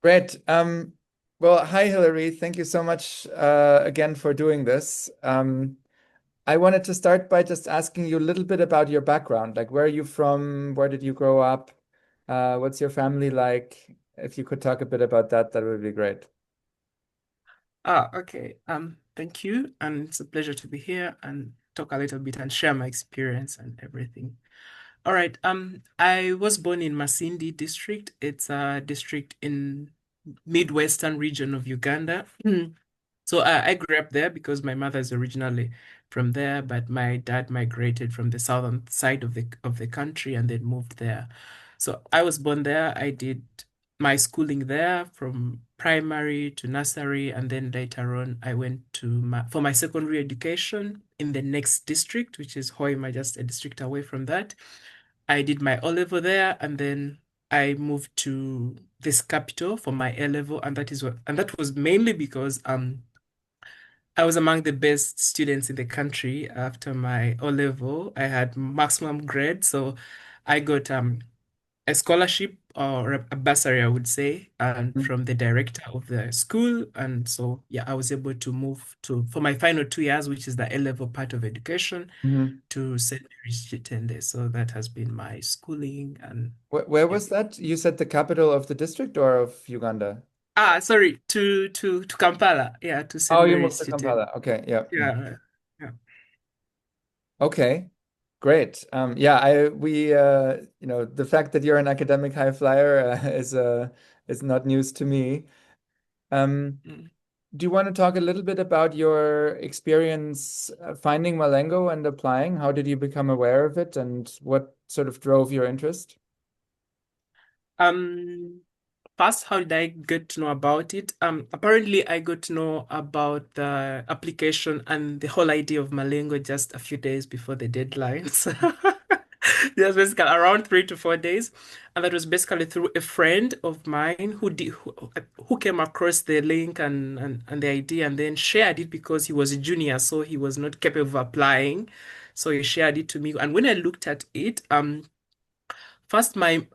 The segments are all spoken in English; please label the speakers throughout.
Speaker 1: Great. Well, hi, Hillary. Thank you so much again for doing this. I wanted to start by just asking you a little bit about your background. Like, where are you from? Where did you grow up? What's your family like? If you could talk a bit about that, that would be great.
Speaker 2: Okay. Thank you, and it's a pleasure to be here and talk a little bit and share my experience and everything. All right. I was born in Masindi district. It's a district in Midwestern region of Uganda. So I grew up there because my mother is originally from there, but my dad migrated from the southern side of the country and then moved there. So I was born there. I did my schooling there from primary to nursery, and then later on I went to for my secondary education in the next district, which is Hoima, just a district away from that. I did my O level there, and then I moved to this capital for my A level, and that was mainly because I was among the best students in the country after my O level. I had maximum grade, so I got a scholarship or a bursary, I would say, and from the director of the school. And so, yeah, I was able to move to for my final 2 years, which is the A level part of education,
Speaker 1: Mhm.
Speaker 2: to St. Mary's Chitende. So that has been my schooling, and
Speaker 1: Where
Speaker 2: yeah.
Speaker 1: was that? You said the capital of the district or of Uganda?
Speaker 2: Sorry, to Kampala, yeah, to
Speaker 1: Oh,
Speaker 2: St.
Speaker 1: you moved
Speaker 2: Mary's
Speaker 1: to
Speaker 2: Chitende.
Speaker 1: Kampala. Okay, yeah.
Speaker 2: Yeah, yeah.
Speaker 1: Okay, great. Yeah, the fact that you're an academic high flyer is not news to me. Um,
Speaker 2: Mm.
Speaker 1: do you want to talk a little bit about your experience finding Malengo and applying? How did you become aware of it, and what sort of drove your interest?
Speaker 2: Um, First, how did I get to know about it? Apparently, I got to know about the application and the whole idea of Malengo just a few days before the deadlines. Just basically around 3 to 4 days, and that was basically through a friend of mine who came across the link and the idea, and then shared it because he was a junior, so he was not capable of applying. So he shared it to me, and when I looked at it, first my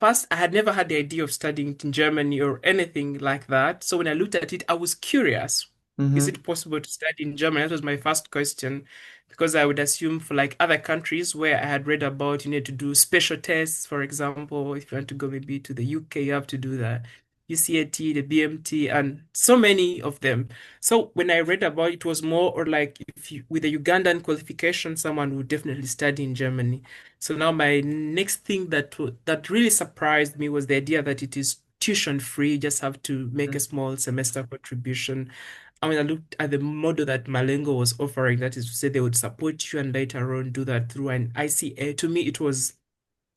Speaker 2: First, I had never had the idea of studying in Germany or anything like that. So when I looked at it, I was curious. Is
Speaker 1: Mm-hmm.
Speaker 2: it possible to study in Germany? That was my first question, because I would assume for like other countries where I had read about, you need to do special tests, for example, if you want to go maybe to the UK, you have to do the UCAT, the BMT, and so many of them. So when I read about it, it was more or like if you, with a Ugandan qualification, someone would definitely study in Germany. So now my next thing that really surprised me was the idea that it is tuition free. You just have to make a small semester contribution. I mean, I looked at the model that Malengo was offering, that is to say they would support you and later on do that through an ICA. To me, it was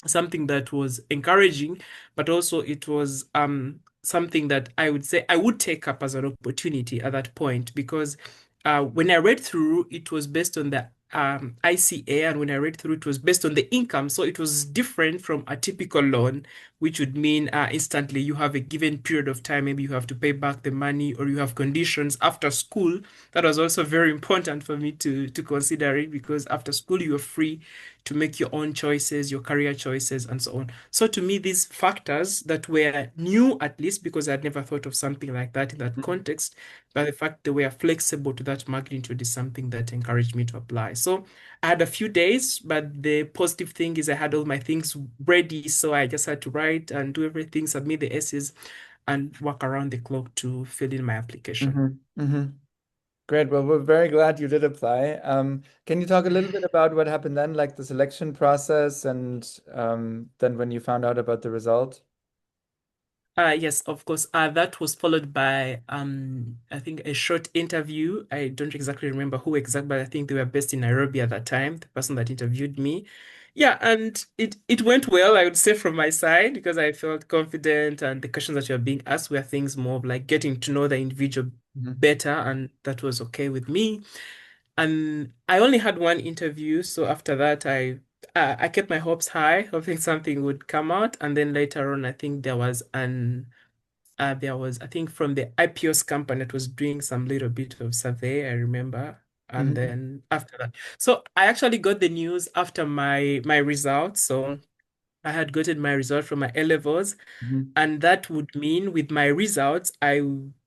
Speaker 2: something that was encouraging, but also it was something that I would say I would take up as an opportunity at that point because when I read through, it was based on the ICA, and when I read through, it was based on the income. So it was different from a typical loan, which would mean instantly you have a given period of time. Maybe you have to pay back the money, or you have conditions after school. That was also very important for me to consider it because after school you are free to make your own choices, your career choices, and so on. So to me, these factors that were new, at least because I'd never thought of something like that in that context, but the fact they were flexible to that magnitude is something that encouraged me to apply. So I had a few days, but the positive thing is I had all my things ready. So I just had to write and do everything, submit the essays, and work around the clock to fill in my application.
Speaker 1: Mm-hmm. Mm-hmm. Great. Well, we're very glad you did apply. Can you talk a little bit about what happened then, like the selection process, and then when you found out about the result?
Speaker 2: Yes, of course. That was followed by I think a short interview. I don't exactly remember who exactly, but I think they were based in Nairobi at that time, the person that interviewed me. Yeah, and it went well, I would say, from my side because I felt confident, and the questions that you were being asked were things more of like getting to know the individual
Speaker 1: Mhm.
Speaker 2: better, and that was okay with me. And I only had one interview, so after that, I kept my hopes high, hoping something would come out. And then later on, I think there was I think from the IPO's company that was doing some little bit of survey, I remember. And
Speaker 1: Mhm.
Speaker 2: then after that, so I actually got the news after my results. So I had gotten my result from my A levels,
Speaker 1: Hmm.
Speaker 2: and that would mean with my results, I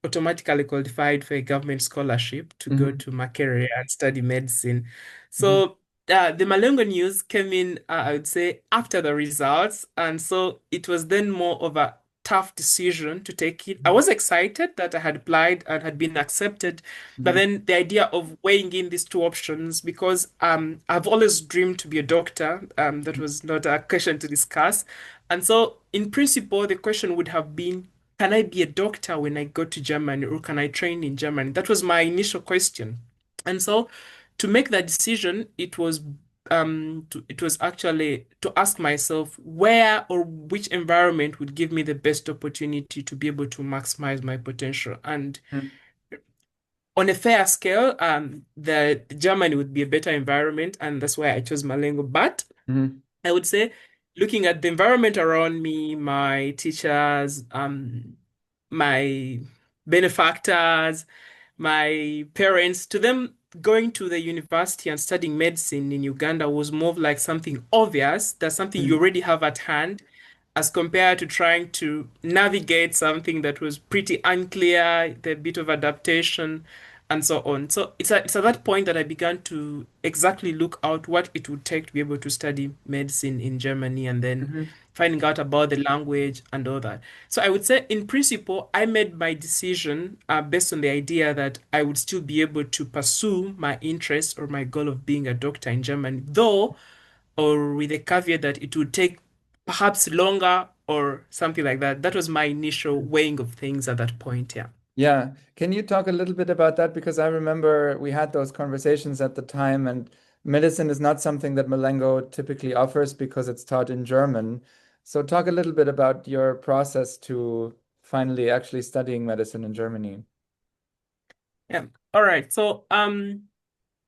Speaker 2: automatically qualified for a government scholarship to go
Speaker 1: Hmm.
Speaker 2: to Makerere and study medicine.
Speaker 1: Hmm.
Speaker 2: So the Malengo news came in, I would say, after the results. And so it was then more of a tough decision to take it. I was excited that I had applied and had been accepted, but
Speaker 1: Hmm.
Speaker 2: then the idea of weighing in these two options, because I've always dreamed to be a doctor, that was not a question to discuss. And so, in principle, the question would have been, can I be a doctor when I go to Germany, or can I train in Germany? That was my initial question. And so, to make that decision, it was actually to ask myself where or which environment would give me the best opportunity to be able to maximize my potential. And on a fair scale, the Germany would be a better environment, and that's why I chose Malengo. But
Speaker 1: Hmm.
Speaker 2: I would say, looking at the environment around me, my teachers, my benefactors, my parents, to them, going to the university and studying medicine in Uganda was more of like something obvious, that's something you
Speaker 1: Hmm.
Speaker 2: already have at hand, as compared to trying to navigate something that was pretty unclear, the bit of adaptation, and so on. So it's at that point that I began to exactly look out what it would take to be able to study medicine in Germany, and then
Speaker 1: Hmm.
Speaker 2: finding out about the language and all that. So I would say, in principle, I made my decision based on the idea that I would still be able to pursue my interest or my goal of being a doctor in Germany, though, or with a caveat that it would take perhaps longer or something like that. That was my initial weighing of things at that point. Yeah.
Speaker 1: Yeah. Can you talk a little bit about that? Because I remember we had those conversations at the time, and medicine is not something that Malengo typically offers because it's taught in German. So talk a little bit about your process to finally actually studying medicine in Germany.
Speaker 2: Yeah. All right. So,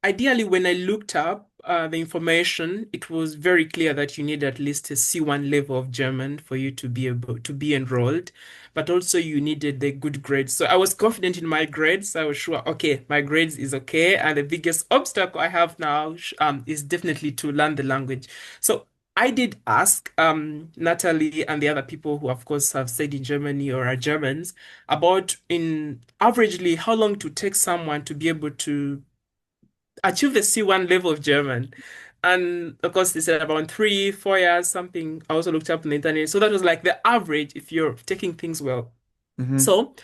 Speaker 2: ideally, when I looked up the information, it was very clear that you need at least a C1 level of German for you to be able to be enrolled, but also you needed the good grades. So I was confident in my grades. I was sure, okay, my grades is okay, and the biggest obstacle I have now is definitely to learn the language. So I did ask Natalie and the other people who, of course, have stayed in Germany or are Germans about, in averagely, how long to take someone to be able to achieve the C1 level of German. And of course, they said about 3, 4 years, something. I also looked up on the internet. So that was like the average if you're taking things well.
Speaker 1: Hmm.
Speaker 2: So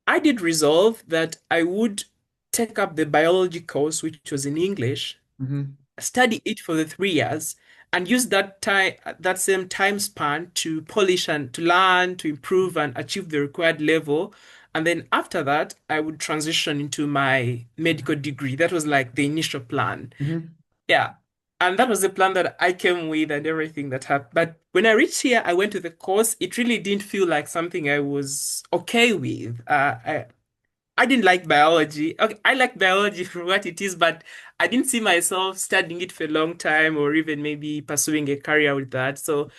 Speaker 2: I did resolve that I would take up the biology course, which was in English,
Speaker 1: Hmm.
Speaker 2: study it for the 3 years, and use that time, that same time span, to polish and to learn, to improve and achieve the required level. And then after that, I would transition into my medical degree. That was like the initial plan.
Speaker 1: Hmm.
Speaker 2: Yeah. And that was the plan that I came with and everything that happened. But when I reached here, I went to the course. It really didn't feel like something I was okay with. I didn't like biology. Okay, I like biology for what it is, but I didn't see myself studying it for a long time or even maybe pursuing a career with that. So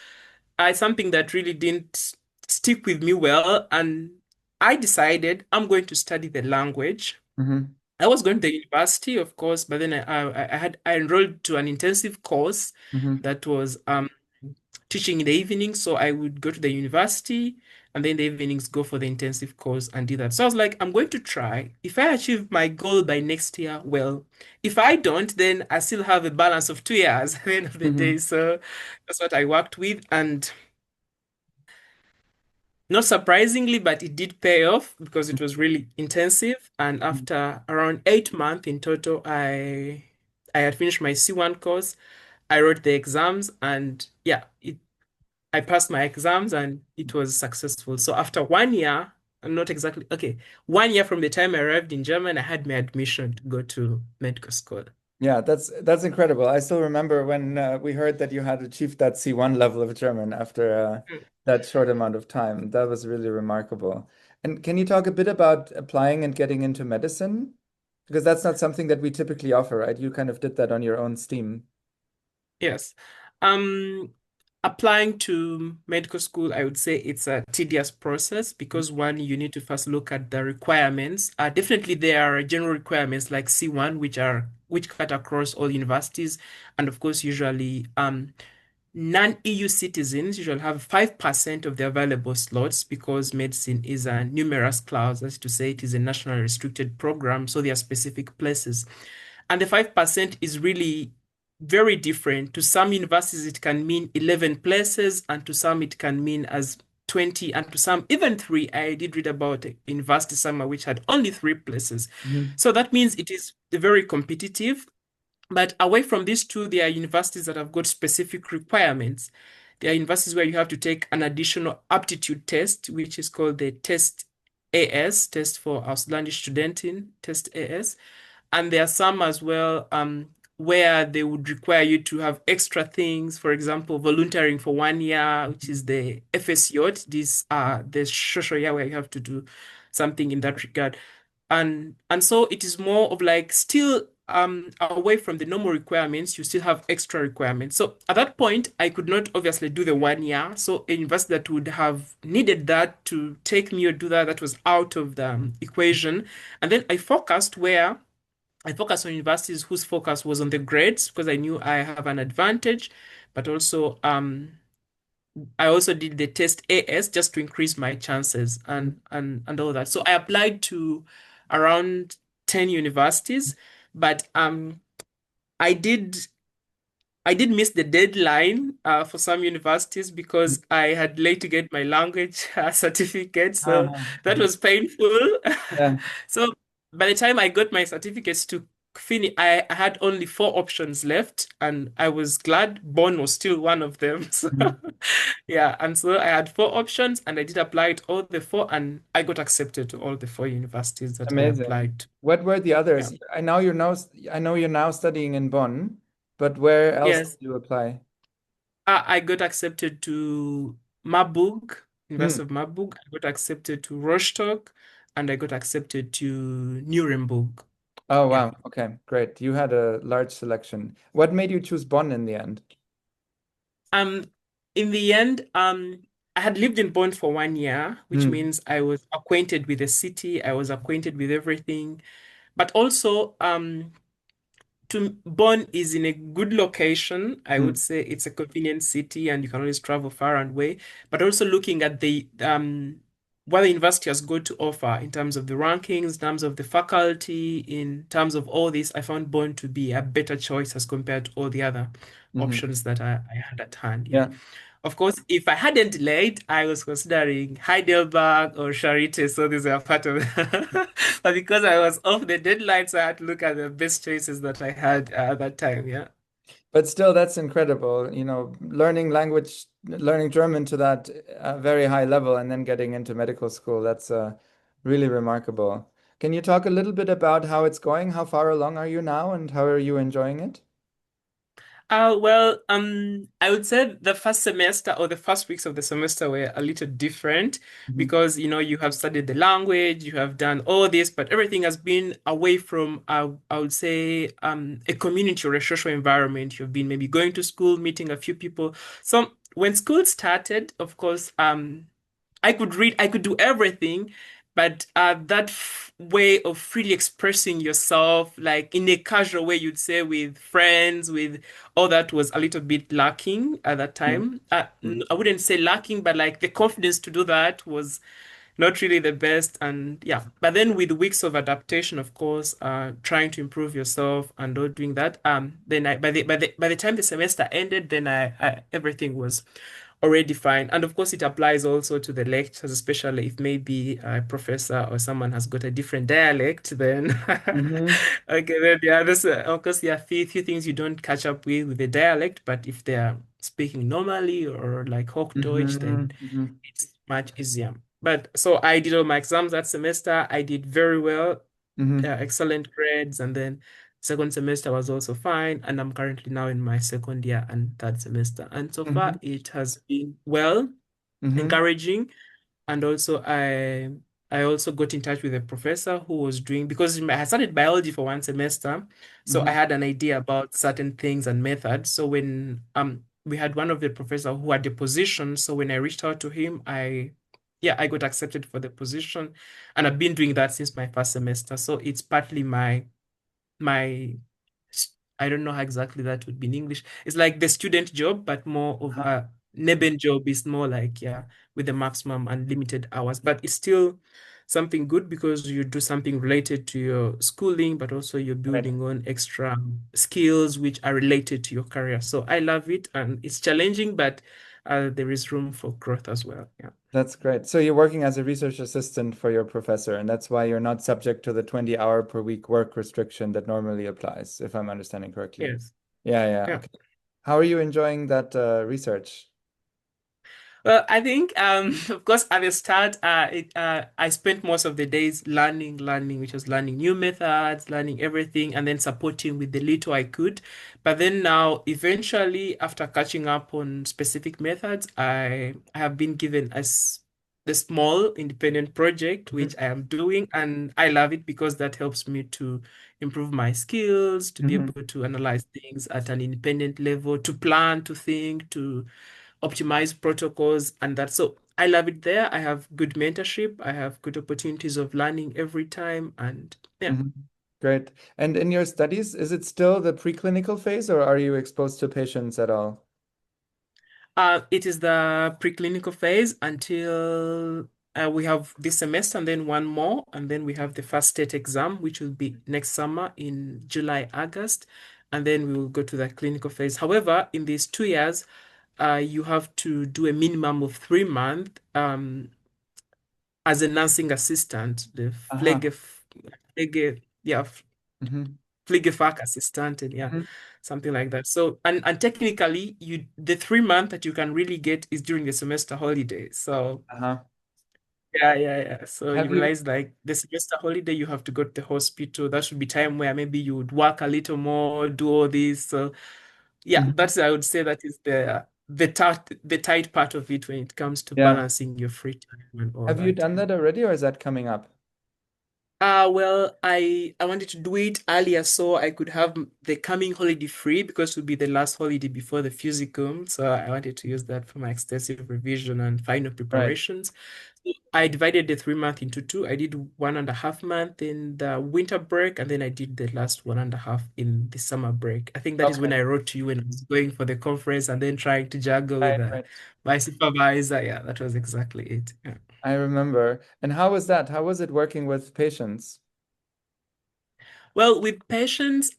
Speaker 2: something that really didn't stick with me well. And I decided I'm going to study the language.
Speaker 1: Hmm.
Speaker 2: I was going to the university, of course, but then I enrolled to an intensive course
Speaker 1: Hmm.
Speaker 2: that was teaching in the evening. So I would go to the university and then in the evenings go for the intensive course and do that. So I was like, I'm going to try. If I achieve my goal by next year, well. If I don't, then I still have a balance of 2 years at the end of the day.
Speaker 1: Hmm.
Speaker 2: So that's what I worked with. And not surprisingly, but it did pay off because it was really intensive. And after around 8 months in total, I had finished my C1 course. I wrote the exams, and yeah, I passed my exams and it was successful. So after 1 year, I'm not exactly okay, 1 year from the time I arrived in Germany, I had my admission to go to medical school.
Speaker 1: Yeah, that's incredible. I still remember when we heard that you had achieved that C1 level of German after that short amount of time. That was really remarkable. And can you talk a bit about applying and getting into medicine? Because that's not something that we typically offer, right? You kind of did that on your own steam.
Speaker 2: Yes. Um, Applying to medical school, I would say it's a tedious process because, one, you need to first look at the requirements. Definitely there are general requirements like C1, which cut across all universities, and of course, usually non-EU citizens usually have 5% of the available slots because medicine is a numerous clause, that's to say it is a nationally restricted program, so there are specific places. And the 5% is really very different. To some universities, it can mean 11 places, and to some, it can mean as 20, and to some, even three. I did read about a university somewhere which had only three places.
Speaker 1: Mhm.
Speaker 2: So that means it is very competitive. But away from these two, there are universities that have got specific requirements. There are universities where you have to take an additional aptitude test, which is called the Test AS, Test for Ausländische Studentin, Test AS. And there are some as well where they would require you to have extra things, for example, volunteering for 1 year, which is the FSJ. These are the social year where you have to do something in that regard. And so it is more of like still away from the normal requirements, you still have extra requirements. So at that point, I could not obviously do the 1 year. So a university that would have needed that to take me or do that, that was out of the equation. And then I focused on universities whose focus was on the grades because I knew I have an advantage, but also I also did the test AS just to increase my chances and all that. So I applied to around 10 universities, but I did I did miss the deadline for some universities because I had late to get my language certificate. So
Speaker 1: Uh-huh.
Speaker 2: that
Speaker 1: Uh-huh.
Speaker 2: was painful.
Speaker 1: Yeah.
Speaker 2: So by the time I got my certificates to finish, I had only four options left, and I was glad Bonn was still one of them. So
Speaker 1: Mhm.
Speaker 2: yeah, and so I had four options, and I did apply to all the four, and I got accepted to all the four universities that I
Speaker 1: Amazing.
Speaker 2: applied to.
Speaker 1: What were the
Speaker 2: Yeah.
Speaker 1: others? I know you're now studying in Bonn, but where else did
Speaker 2: Yes.
Speaker 1: you apply?
Speaker 2: I got accepted to Marburg,
Speaker 1: Hmm.
Speaker 2: University of Marburg. I got accepted to Rostock, and I got accepted to Nuremberg.
Speaker 1: Oh,
Speaker 2: Yeah.
Speaker 1: wow. Okay, great. You had a large selection. What made you choose Bonn in the end?
Speaker 2: Um, in the end, I had lived in Bonn for 1 year, which
Speaker 1: Hmm.
Speaker 2: means I was acquainted with the city. I was acquainted with everything. But also, to Bonn is in a good location. I
Speaker 1: Hmm.
Speaker 2: would say it's a convenient city and you can always travel far and away. But also looking at the what the university has got to offer in terms of the rankings, in terms of the faculty, in terms of all this, I found Bonn to be a better choice as compared to all the other
Speaker 1: Hmm.
Speaker 2: options that I had at hand. Yeah.
Speaker 1: Yeah.
Speaker 2: Of course, if I hadn't delayed, I was considering Heidelberg or Charité, so these are part of it. But because I was off the deadline, so I had to look at the best choices that I had at that time. Yeah.
Speaker 1: But still, that's incredible. Learning German to that very high level and then getting into medical school, that's really remarkable. Can you talk a little bit about how it's going? How far along are you now and how are you enjoying it?
Speaker 2: I would say the first semester or the first weeks of the semester were a little different
Speaker 1: Mhm.
Speaker 2: because, you have studied the language, you have done all this, but everything has been away from, I would say, a community or a social environment. You've been maybe going to school, meeting a few people. So when school started, of course, I could read, I could do everything, but that way of freely expressing yourself, like in a casual way, you'd say with friends, with all that was a little bit lacking at that
Speaker 1: Mhm.
Speaker 2: time. I wouldn't say lacking, but like the confidence to do that was not really the best. And yeah, but then with weeks of adaptation, of course, trying to improve yourself and all doing that, then by the time the semester ended, then I everything was already fine. And of course, it applies also to the lectures, especially if maybe a professor or someone has got a different dialect, then
Speaker 1: Mhm.
Speaker 2: okay, then yeah, this of course there are few things you don't catch up with the dialect, but if they're speaking normally or like Hochdeutsch, then
Speaker 1: Mhm. Mhm.
Speaker 2: it's much easier. But so I did all my exams that semester. I did very well,
Speaker 1: Mhm.
Speaker 2: excellent grades, and then second semester was also fine. And I'm currently now in my second year and third semester. And so far,
Speaker 1: Mhm.
Speaker 2: it has been well,
Speaker 1: Mhm.
Speaker 2: encouraging. And also, I also got in touch with a professor who was doing because I studied biology for 1 semester, so I
Speaker 1: Mhm.
Speaker 2: had an idea about certain things and methods. So when we had one of the professor who had a position, so when I reached out to him, I got accepted for the position, and I've been doing that since my first semester. So it's partly my I don't know how exactly that would be in English. It's like the student job, but more of
Speaker 1: Uh-huh.
Speaker 2: a Nebenjob is more like, yeah, with the maximum unlimited hours. But it's still something good because you do something related to your schooling, but also you're
Speaker 1: Right.
Speaker 2: building on extra skills which are related to your career. So I love it, and it's challenging, but there is room for growth as well. Yeah.
Speaker 1: That's great. So you're working as a research assistant for your professor, and that's why you're not subject to the 20-hour per week work restriction that normally applies, if I'm understanding correctly.
Speaker 2: Yes.
Speaker 1: Yeah, yeah.
Speaker 2: Yeah.
Speaker 1: Okay. How are you enjoying that research?
Speaker 2: Well, I think, of course, at the start, I spent most of the days learning, which was learning new methods, learning everything, and then supporting with the little I could. But then now, eventually, after catching up on specific methods, I have been given the small independent project, which
Speaker 1: Mhm.
Speaker 2: I am doing, and I love it because that helps me to improve my skills, to be
Speaker 1: Mhm.
Speaker 2: able to analyze things at an independent level, to plan, to think, to optimize protocols and that. So I love it there. I have good mentorship. I have good opportunities of learning every time. And yeah,
Speaker 1: Mhm. Great. And in your studies, is it still the preclinical phase, or are you exposed to patients at all?
Speaker 2: it is the preclinical phase until we have this semester and then one more. And then we have the first state exam, which will be next summer in July, August. And then we will go to the clinical phase. However, in these 2 years, you have to do a minimum of 3 months as a nursing assistant, the
Speaker 1: Aha.
Speaker 2: yeah,
Speaker 1: Hmm.
Speaker 2: Pflegefach assistant, and yeah,
Speaker 1: Hmm.
Speaker 2: something like that. So, and technically, the 3 month that you can really get is during the semester holiday. So,
Speaker 1: Aha.
Speaker 2: yeah. So you
Speaker 1: Have you?
Speaker 2: realize like the semester holiday, you have to go to the hospital. That should be time where maybe you would work a little more, do all this. So, yeah,
Speaker 1: Mhm.
Speaker 2: that's I would say that is the tight part of it when it comes to
Speaker 1: Yeah.
Speaker 2: balancing your free time and all
Speaker 1: Have you
Speaker 2: that.
Speaker 1: done that already, or is that coming up?
Speaker 2: Well, I wanted to do it earlier so I could have the coming holiday free because it would be the last holiday before the physicum. So I wanted to use that for my extensive revision and final
Speaker 1: Right.
Speaker 2: preparations. So I divided the 3 month into two. I did 1.5 month in the winter break, and then I did the last 1.5 in the summer break. I think that is when
Speaker 1: Okay.
Speaker 2: I wrote to you when I was going for the conference and then trying to juggle with
Speaker 1: Right, right.
Speaker 2: my supervisor. Yeah, that was exactly it. Yeah.
Speaker 1: I remember. And how was that? How was it working with patients?
Speaker 2: Well, with patients,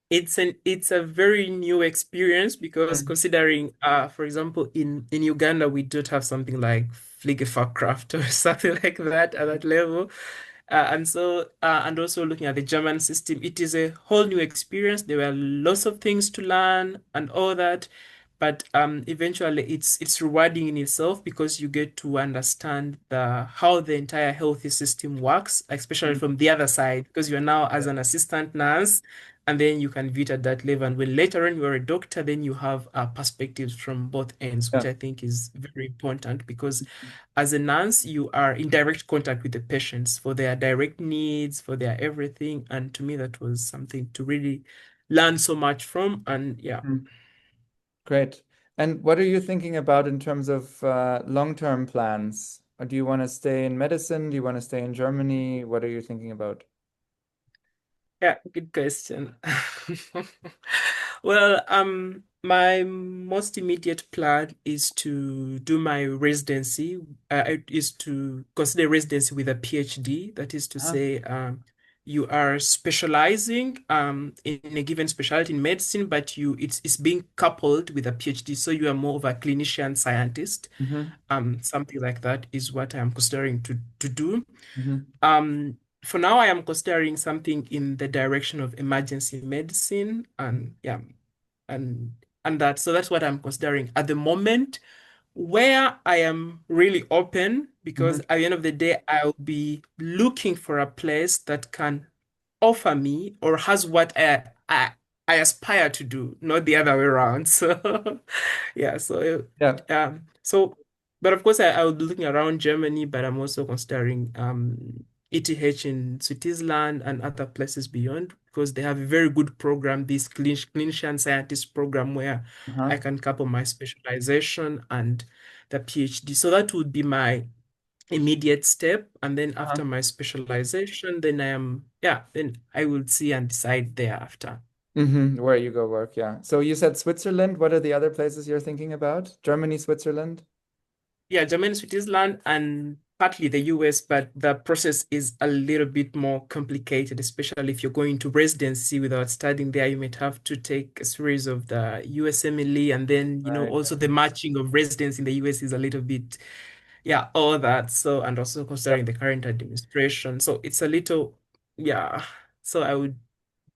Speaker 2: it's a very new experience because
Speaker 1: Mm.
Speaker 2: considering for example in Uganda we don't have something like Pflegefachkraft or something like that at that level. And also looking at the German system, it is a whole new experience. There were lots of things to learn and all that, but eventually it's rewarding in itself because you get to understand the how the entire healthy system works, especially
Speaker 1: Mm.
Speaker 2: from the other side, because you're now as
Speaker 1: Yeah.
Speaker 2: an assistant nurse, and then you can view it at that level. And when later on you're a doctor, then you have perspectives from both ends, which
Speaker 1: Yeah.
Speaker 2: I think is very important because as a nurse, you are in direct contact with the patients for their direct needs, for their everything. And to me, that was something to really learn so much from. And yeah.
Speaker 1: Mm. Great. And what are you thinking about in terms of long-term plans? Or do you want to stay in medicine? Do you want to stay in Germany? What are you thinking about?
Speaker 2: Yeah, good question. Well, my most immediate plan is to do my residency, is to consider residency with a PhD. That is to
Speaker 1: Uh-huh.
Speaker 2: say, you are specializing in a given specialty in medicine, but it's being coupled with a PhD, so you are more of a clinician scientist.
Speaker 1: Hmm.
Speaker 2: Something like that is what I am considering to do.
Speaker 1: Hmm.
Speaker 2: For now, I am considering something in the direction of emergency medicine, and yeah, and and that. So that's what I'm considering at the moment. Where I am really open, because
Speaker 1: Hmm.
Speaker 2: at the end of the day, I'll be looking for a place that can offer me or has what I aspire to do, not the other way around. So yeah,
Speaker 1: Yeah.
Speaker 2: so but of course I will be looking around Germany, but I'm also considering ETH in Switzerland and other places beyond because they have a very good program, this clinician scientist program where I
Speaker 1: Uh-huh.
Speaker 2: can couple my specialization and the PhD. So that would be my immediate step. And then after
Speaker 1: Uh-huh.
Speaker 2: my specialization, then I will see and decide thereafter.
Speaker 1: Where you go work, yeah. So you said Switzerland. What are the other places you're thinking about? Germany, Switzerland?
Speaker 2: Yeah, Germany, Switzerland, and partly the US, but the process is a little bit more complicated, especially if you're going to residency without studying there. You might have to take a series of the USMLE, and then,
Speaker 1: Right.
Speaker 2: also the matching of residents in the US is a little bit, yeah, all that. So, and also
Speaker 1: Yep.
Speaker 2: considering the current administration. So it's a little, yeah. So I would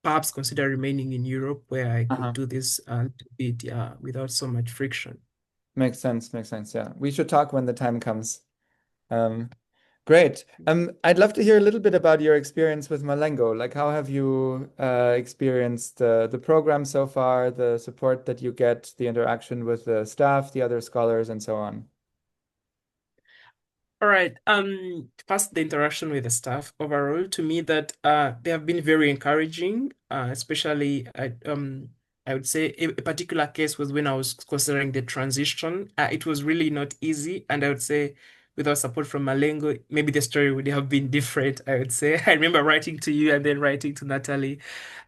Speaker 2: perhaps consider remaining in Europe where I could
Speaker 1: Uh-huh.
Speaker 2: do this a little bit, yeah, without so much friction.
Speaker 1: Makes sense, makes sense. Yeah. We should talk when the time comes. Um, Great. I'd love to hear a little bit about your experience with Malengo. Like, how have you experienced the program so far, the support that you get, the interaction with the staff, the other scholars, and so on?
Speaker 2: All right. Past the interaction with the staff overall, to me that they have been very encouraging. Especially I would say a particular case was when I was considering the transition. It was really not easy, and I would say without support from Malengo, maybe the story would have been different. I would say I remember writing to you and then writing to Natalie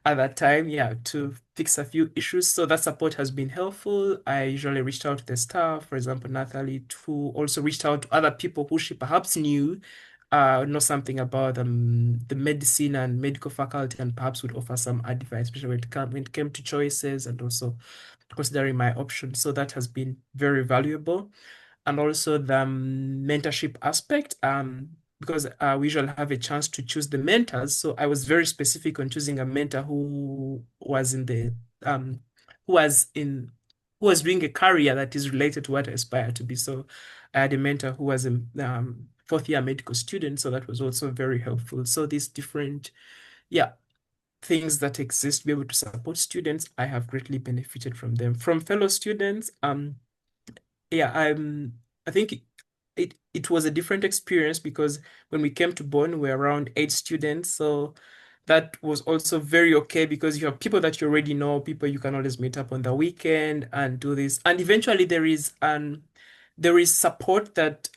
Speaker 2: at that time, yeah, to fix a few issues. So that support has been helpful. I usually reached out to the staff, for example, Natalie, who also reached out to other people who she perhaps knew, know something about the medicine and medical faculty, and perhaps would offer some advice, especially when it came to choices and also considering my options. So that has been very valuable, and also the mentorship aspect. Because we usually have a chance to choose the mentors. So I was very specific on choosing a mentor um, who was in, who was doing a career that is related to what I aspire to be. So I had a mentor who was a fourth year medical student. So that was also very helpful. So these different, yeah, things that exist to be able to support students, I have greatly benefited from them. From fellow students, yeah, I think it was a different experience because when we came to Bonn, we were around 8 students. So that was also very okay because you have people that you already know, people you can always meet up on the weekend and do this. And eventually there is support that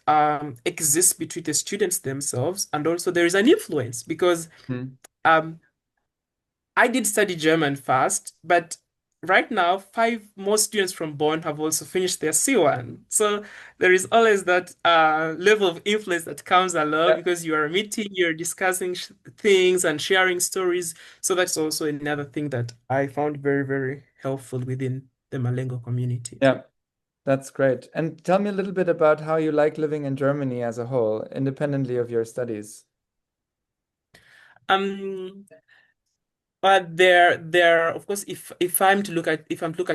Speaker 2: exists between the students themselves, and also there is an influence because
Speaker 1: Hmm.
Speaker 2: um I did study German first, but right now, five more students from Bonn have also finished their C1. So there is always that level of influence that comes along
Speaker 1: Yeah.
Speaker 2: because you are meeting, you're discussing things and sharing stories. So that's also another thing that I found very, very helpful within the Malengo community.
Speaker 1: Yeah, that's great. And tell me a little bit about how you like living in Germany as a whole, independently of your studies.
Speaker 2: Um, But there, of course, if I'm to look at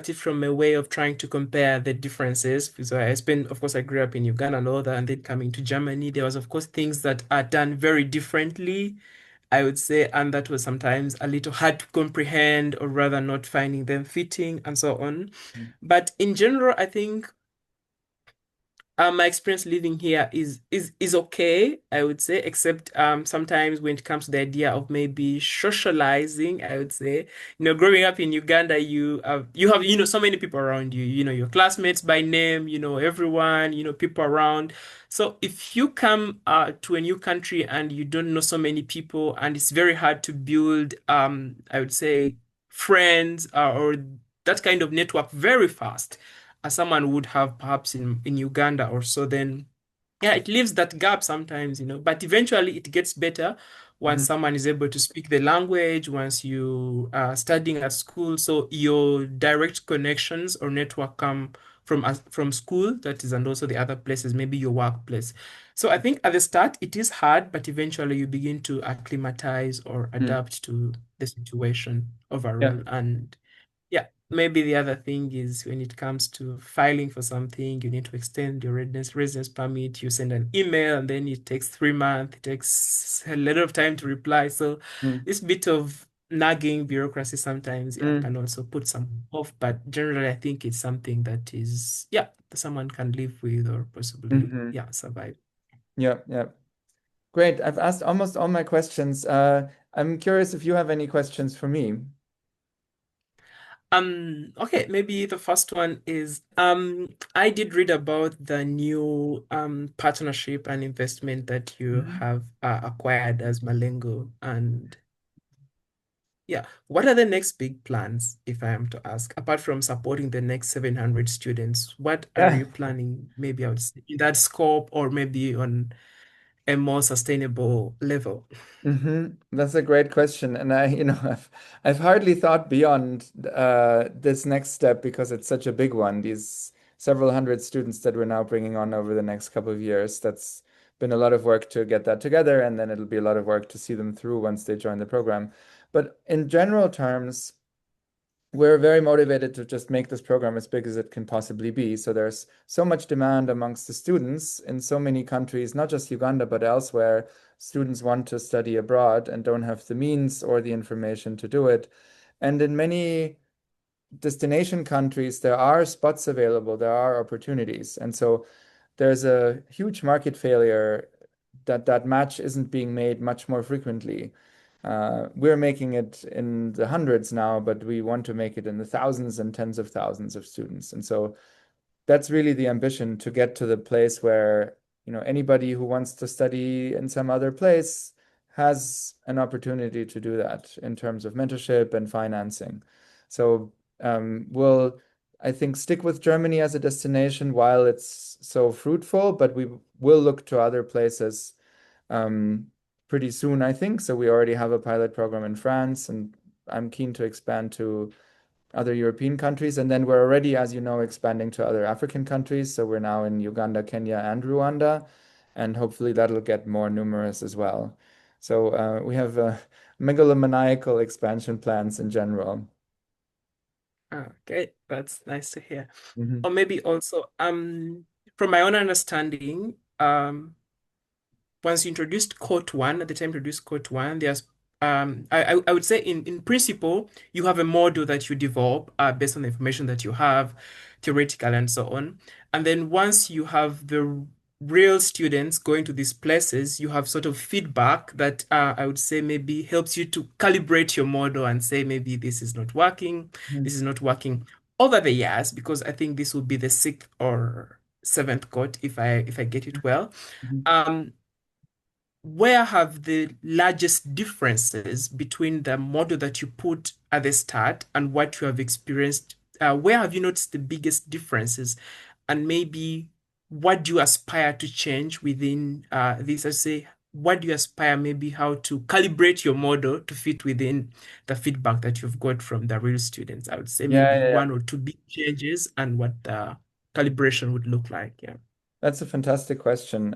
Speaker 2: it from a way of trying to compare the differences, so of course, I grew up in Uganda and all that, and then coming to Germany, there was, of course, things that are done very differently, I would say, and that was sometimes a little hard to comprehend, or rather not finding them fitting, and so on. But in general, I think my experience living here is okay, I would say, except sometimes when it comes to the idea of maybe socializing, I would say, growing up in Uganda, you have so many people around you, your classmates by name, everyone, people around. So if you come to a new country and you don't know so many people, and it's very hard to build, I would say, friends or that kind of network very fast as someone would have perhaps in Uganda or so, then yeah, it leaves that gap sometimes, but eventually it gets better once
Speaker 1: Mhm.
Speaker 2: someone is able to speak the language, once you are studying at school. So your direct connections or network come from school, that is, and also the other places, maybe your workplace. So I think at the start it is hard, but eventually you begin to acclimatize or
Speaker 1: Mm.
Speaker 2: adapt to the situation
Speaker 1: Yeah.
Speaker 2: overall. And yeah, maybe the other thing is when it comes to filing for something, you need to extend your residence permit. You send an email and then it takes 3 months. It takes a lot of time to reply. So
Speaker 1: Mm.
Speaker 2: this bit of nagging bureaucracy sometimes, yeah,
Speaker 1: Mm.
Speaker 2: can also put some off. But generally, I think it's something that is, yeah, someone can live with or possibly,
Speaker 1: Hmm.
Speaker 2: yeah, survive.
Speaker 1: Yeah, yeah. Great. I've asked almost all my questions. I'm curious if you have any questions for me.
Speaker 2: Okay, maybe the first one is I did read about the new partnership and investment that you
Speaker 1: Mhm.
Speaker 2: have acquired as Malengo, and Yeah. What are the next big plans, if I am to ask, apart from supporting the next 700 students? What are
Speaker 1: Yeah.
Speaker 2: you planning, maybe I would say, in that scope or maybe on a more sustainable level?
Speaker 1: That's a great question, and I've hardly thought beyond this next step because it's such a big one. These several hundred students that we're now bringing on over the next couple of years. That's been a lot of work to get that together, and then it'll be a lot of work to see them through once they join the program. But in general terms, we're very motivated to just make this program as big as it can possibly be. So there's so much demand amongst the students in so many countries, not just Uganda, but elsewhere. Students want to study abroad and don't have the means or the information to do it. And in many destination countries, there are spots available, there are opportunities. And so there's a huge market failure that that match isn't being made much more frequently. We're making it in the hundreds now, but we want to make it in the thousands and tens of thousands of students. And so that's really the ambition to get to the place where, anybody who wants to study in some other place has an opportunity to do that in terms of mentorship and financing. So we'll, I think, stick with Germany as a destination while it's so fruitful, but we will look to other places um, pretty soon, I think. So we already have a pilot program in France, and I'm keen to expand to other European countries. And then we're already, as you know, expanding to other African countries. So we're now in Uganda, Kenya, and Rwanda, and hopefully that'll get more numerous as well. So we have megalomaniacal expansion plans in general.
Speaker 2: Okay, that's nice to hear.
Speaker 1: Mhm.
Speaker 2: Or maybe also, from my own understanding, once you introduced Code One, at the time you introduced Code One, there's I would say in principle, you have a model that you develop based on the information that you have, theoretical and so on. And then once you have the real students going to these places, you have sort of feedback that I would say maybe helps you to calibrate your model and say maybe this is not working,
Speaker 1: Mhm.
Speaker 2: this is not working over the years, because I think this will be the sixth or seventh court if I get it well.
Speaker 1: Mhm.
Speaker 2: Um, where have the largest differences between the model that you put at the start and what you have experienced? Where have you noticed the biggest differences? And maybe what do you aspire to change within this? I say, what do you aspire maybe how to calibrate your model to fit within the feedback that you've got from the real students? I would say
Speaker 1: Yeah,
Speaker 2: maybe
Speaker 1: yeah, yeah.
Speaker 2: one or two big changes and what the calibration would look like. Yeah.
Speaker 1: That's a fantastic question.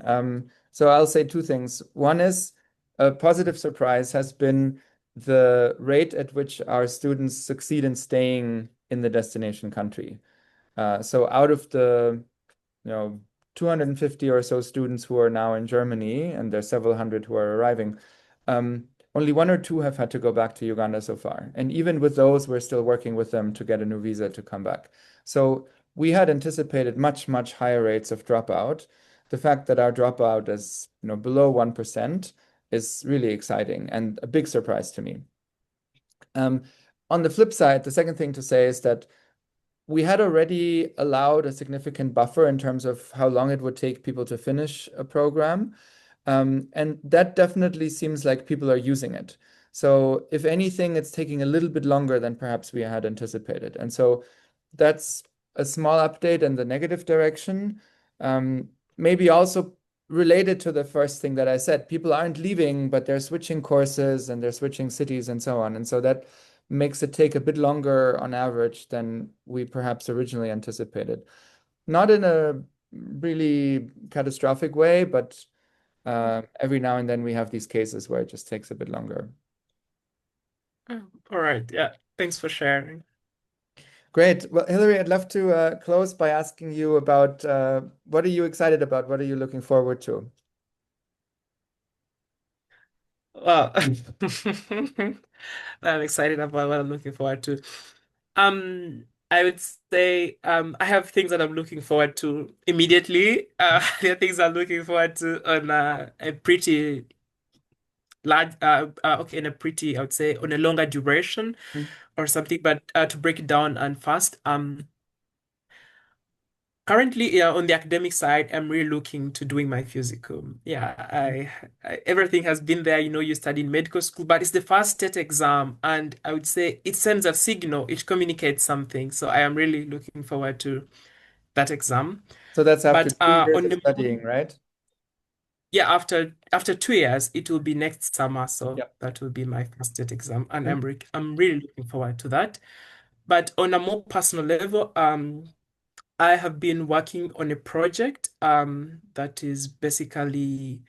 Speaker 1: So I'll say two things. One is a positive surprise has been the rate at which our students succeed in staying in the destination country. So out of the, 250 or so students who are now in Germany, and there's several hundred who are arriving, only one or two have had to go back to Uganda so far. And even with those, we're still working with them to get a new visa to come back. So we had anticipated much, much higher rates of dropout. The fact that our dropout is, below 1% is really exciting and a big surprise to me. Um, on the flip side, the second thing to say is that we had already allowed a significant buffer in terms of how long it would take people to finish a program. And that definitely seems like people are using it. So, if anything, it's taking a little bit longer than perhaps we had anticipated. And so that's a small update in the negative direction. Um, Maybe also related to the first thing that I said, people aren't leaving, but they're switching courses and they're switching cities and so on. And so that makes it take a bit longer on average than we perhaps originally anticipated. Not in a really catastrophic way, but every now and then we have these cases where it just takes a bit longer.
Speaker 2: Oh, all right. Yeah. Thanks for sharing.
Speaker 1: Great. Well, Hillary, I'd love to close by asking you about what are you excited about? What are you looking forward to?
Speaker 2: Well, I'm excited about what I'm looking forward to. I would say I have things that I'm looking forward to immediately. There are things I'm looking forward to on a pretty large, okay, in a pretty, I would say, on a longer duration or something. But to break it down and fast, Currently, yeah, on the academic side, I'm really looking to doing my physical. Yeah, everything has been there. You know, you study in medical school, but it's the first state exam, and I would say it sends a signal. It communicates something. So I am really looking forward to that exam.
Speaker 1: So that's after
Speaker 2: But
Speaker 1: 2 years
Speaker 2: on
Speaker 1: of
Speaker 2: the
Speaker 1: studying, right?
Speaker 2: yeah, after 2 years, it will be next summer. So
Speaker 1: Yeah.
Speaker 2: that will be my first state exam, and
Speaker 1: And
Speaker 2: I'm really looking forward to that. But on a more personal level, I have been working on a project that is basically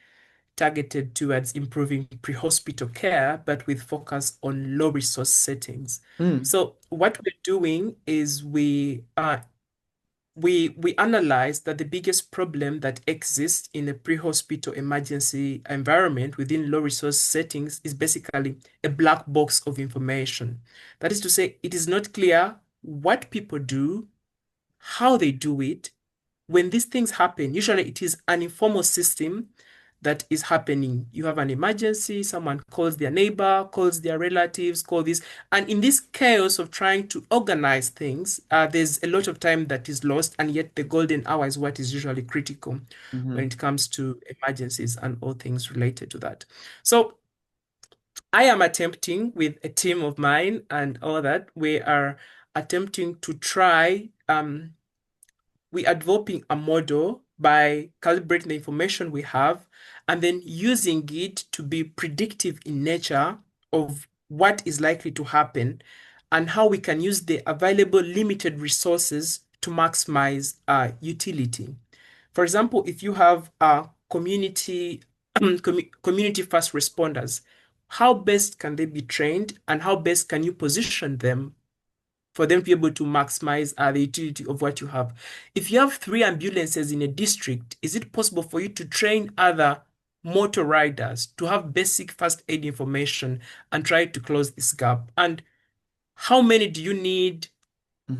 Speaker 2: targeted towards improving pre-hospital care, but with focus on low resource settings.
Speaker 1: mm,
Speaker 2: So what we're doing is we analyze that the biggest problem that exists in a pre-hospital emergency environment within low resource settings is basically a black box of information. That is to say, it is not clear what people do, how they do it. When these things happen, usually it is an informal system that is happening. You have an emergency, someone calls their neighbor, calls their relatives, call this. And in this chaos of trying to organize things, there's a lot of time that is lost. And yet the golden hour is what is usually critical when
Speaker 1: mhm,
Speaker 2: it comes to emergencies and all things related to that. So I am attempting with a team of mine and all that, we are attempting to try we are developing a model by calibrating the information we have and then using it to be predictive in nature of what is likely to happen and how we can use the available limited resources to maximize utility. For example, if you have community community first responders, how best can they be trained and how best can you position them for them to be able to maximize the utility of what you have. If you have three ambulances in a district, is it possible for you to train other motor riders to have basic first aid information and try to close this gap? And how many do you need?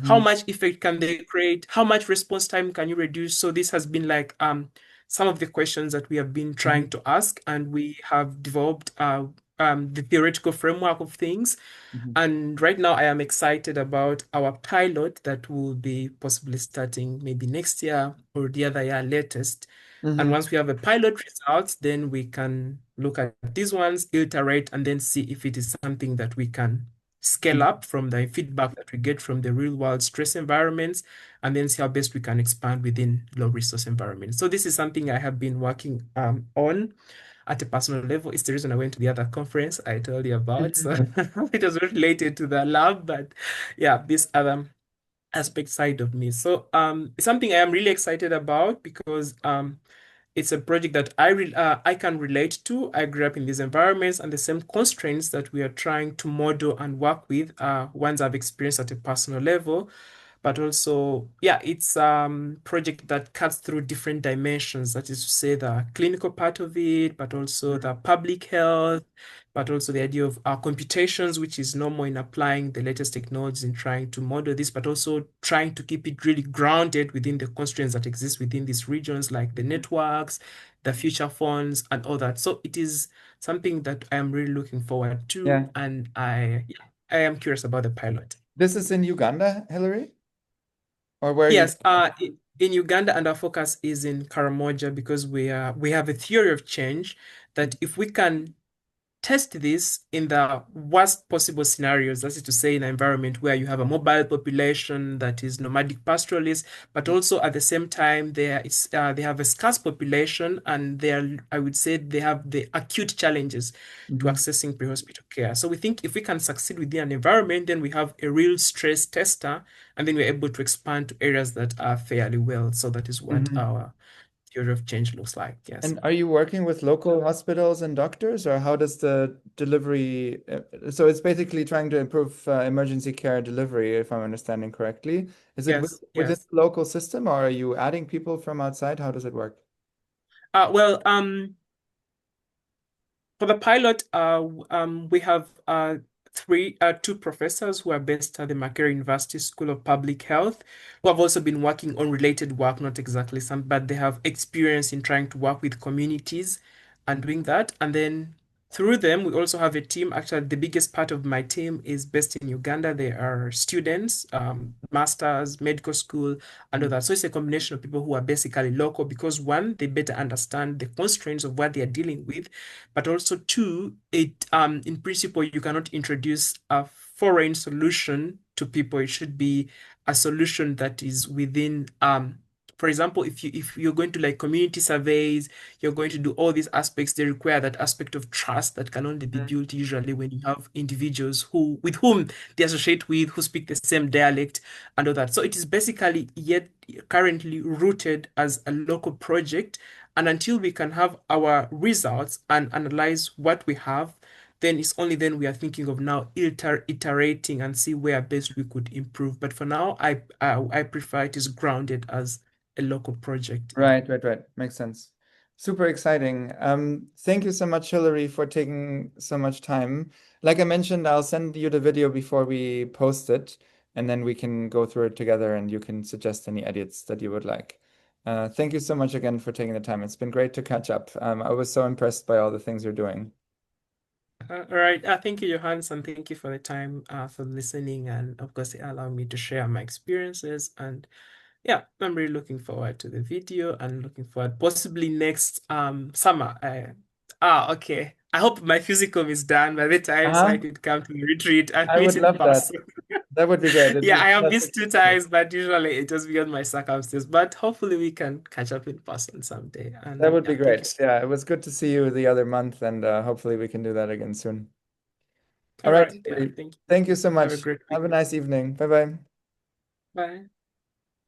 Speaker 2: How
Speaker 1: mhm,
Speaker 2: much effect can they create? How much response time can you reduce? So this has been like some of the questions that we have been
Speaker 1: mhm,
Speaker 2: trying to ask, and we have developed the theoretical framework of things.
Speaker 1: mhm,
Speaker 2: And right now, I am excited about our pilot that will be possibly starting maybe next year or the other year latest. And
Speaker 1: mhm,
Speaker 2: once we have a pilot results, then we can look at these ones, iterate, and then see if it is something that we can scale
Speaker 1: mhm,
Speaker 2: up from the feedback that we get from the real world stress environments, and then see how best we can expand within low resource environments. So this is something I have been working on at a personal level. It's the reason I went to the other conference I told you about. So
Speaker 1: mhm.
Speaker 2: it was not related to the lab, but yeah, this other aspect side of me. So it's something I am really excited about because it's a project that I can relate to. I grew up in these environments and the same constraints that we are trying to model and work with ones I've experienced at a personal level. But also, yeah, it's project that cuts through different dimensions. That is to say, the clinical part of it, but also the public health, but also the idea of computations, which is normal in applying the latest technologies in trying to model this, but also trying to keep it really grounded within the constraints that exist within these regions, like the networks, the future phones, and all that. So it is something that I am really looking forward to,
Speaker 1: Yeah.
Speaker 2: and yeah, I am curious about the pilot.
Speaker 1: This is in Uganda, Hillary? Or where are you?
Speaker 2: Yes, in Uganda, and our focus is in Karamoja because we have a theory of change that if we can test this in the worst possible scenarios. That is to say, in an environment where you have a mobile population that is nomadic pastoralist, but also at the same time they have a scarce population, and I would say they have the acute challenges to
Speaker 1: Mhm,
Speaker 2: accessing pre-hospital care. So we think if we can succeed within an environment, then we have a real stress tester, and then we're able to expand to areas that are fairly well. So that is what
Speaker 1: mhm.
Speaker 2: our theory of change looks like. Yes.
Speaker 1: And are you working with local hospitals and doctors, or how does the delivery? So it's basically trying to improve emergency care delivery, if I'm understanding correctly. Is it
Speaker 2: Yes.
Speaker 1: within
Speaker 2: Yes.
Speaker 1: the local system, or are you adding people from outside? How does it work?
Speaker 2: Well, for the pilot, we have two professors who are based at the Makerere University School of Public Health, who have also been working on related work, not exactly some, but they have experience in trying to work with communities and doing that. And then Through them, we also have a team. Actually, the biggest part of my team is based in Uganda. They are students, masters, medical school, and all
Speaker 1: Mm.
Speaker 2: that. So it's a combination of people who are basically local because one, they better understand the constraints of what they are dealing with, but also two, in principle, you cannot introduce a foreign solution to people. It should be a solution that is within, for example, if you're going to like community surveys, you're going to do all these aspects, they require that aspect of trust that can only be built usually when you have individuals who with whom they associate with, who speak the same dialect and all that. So it is basically yet currently rooted as a local project. And until we can have our results and analyze what we have, then it's only then we are thinking of now iterating and see where best we could improve. But for now, I prefer it is grounded as a local project. Yeah.
Speaker 1: Right, right, right. Makes sense. Super exciting. Thank you so much, Hillary, for taking so much time. Like I mentioned, I'll send you the video before we post it, and then we can go through it together and you can suggest any edits that you would like. Thank you so much again for taking the time. It's been great to catch up. I was so impressed by all the things you're doing.
Speaker 2: All right. Thank you, Johannes, and thank you for the time, for listening, and of course, allowing me to share my experiences. And yeah, I'm really looking forward to the video and looking forward possibly next summer. Okay. I hope my physicum is done by the time so I
Speaker 1: Uh-huh.
Speaker 2: could come to the retreat and
Speaker 1: I
Speaker 2: meet
Speaker 1: would
Speaker 2: in
Speaker 1: love that.
Speaker 2: person.
Speaker 1: That would be great.
Speaker 2: Yeah, I have
Speaker 1: That's
Speaker 2: missed two times, but usually it was beyond my circumstances. But hopefully we can catch up in person someday.
Speaker 1: that
Speaker 2: And
Speaker 1: would be
Speaker 2: yeah, thank you
Speaker 1: great.
Speaker 2: so
Speaker 1: Yeah, it was good to see you the other month, and hopefully we can do that again soon. All
Speaker 2: All
Speaker 1: right,
Speaker 2: right. Yeah,
Speaker 1: Hillary.
Speaker 2: thank you.
Speaker 1: Thank you so
Speaker 2: Have a
Speaker 1: much.
Speaker 2: great
Speaker 1: Have a
Speaker 2: weekend.
Speaker 1: nice evening. Bye bye.
Speaker 2: Bye.